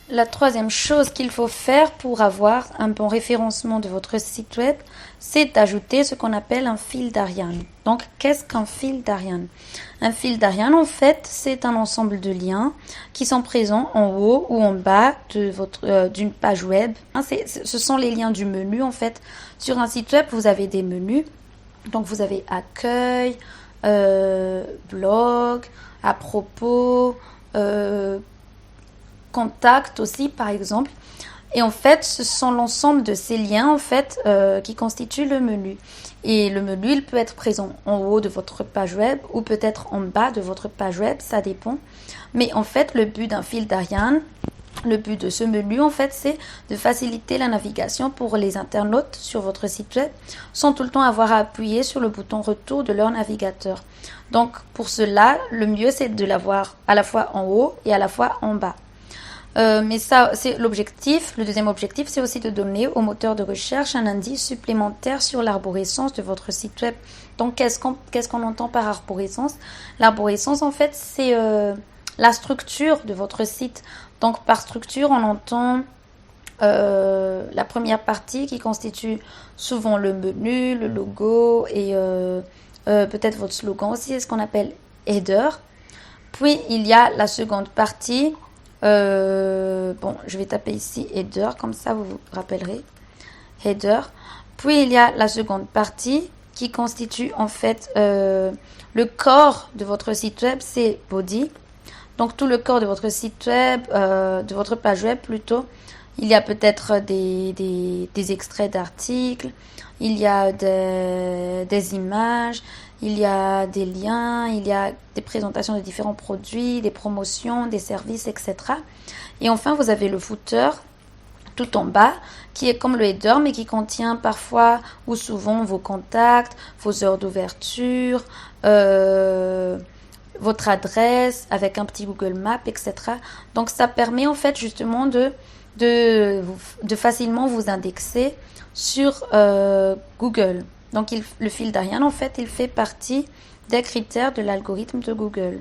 La troisième chose qu'il faut faire pour avoir un bon référencement de votre site web, c'est d'ajouter ce qu'on appelle un fil d'Ariane. Donc, qu'est-ce qu'un fil d'Ariane? Un fil d'Ariane, en fait, c'est un ensemble de liens qui sont présents en haut ou en bas de d'une page web. Ce sont les liens du menu, en fait. Sur un site web, vous avez des menus. Donc, vous avez accueil, blog, à propos, contact aussi, par exemple. Et en fait, ce sont l'ensemble de ces liens en fait qui constituent le menu. Et le menu, il peut être présent en haut de votre page web ou peut-être en bas de votre page web, ça dépend. Mais en fait, le but d'un fil d'Ariane, le but de ce menu, en fait, c'est de faciliter la navigation pour les internautes sur votre site web sans tout le temps avoir à appuyer sur le bouton retour de leur navigateur. Donc, pour cela, le mieux, c'est de l'avoir à la fois en haut et à la fois en bas. Mais ça, c'est l'objectif. Le deuxième objectif, c'est aussi de donner au moteur de recherche un indice supplémentaire sur l'arborescence de votre site web. Donc, qu'est-ce qu'on entend par arborescence? L'arborescence, en fait, c'est la structure de votre site. Donc, par structure, on entend la première partie qui constitue souvent le menu, le logo et peut-être votre slogan aussi, c'est ce qu'on appelle header. Puis, il y a la seconde partie. Bon, je vais taper ici header, comme ça vous vous rappellerez. Header. Puis il y a la seconde partie qui constitue en fait le corps de votre site web, c'est body. Donc tout le corps de votre site web, de votre page web plutôt. Il y a peut-être des extraits d'articles, il y a des images, il y a des liens, il y a des présentations de différents produits, des promotions, des services, etc. Et enfin, vous avez le footer tout en bas, qui est comme le header, mais qui contient parfois ou souvent vos contacts, vos heures d'ouverture, votre adresse avec un petit Google Maps, etc. Donc, ça permet en fait justement de facilement vous indexer sur Google. Donc, le fil d'Ariane, en fait, il fait partie des critères de l'algorithme de Google.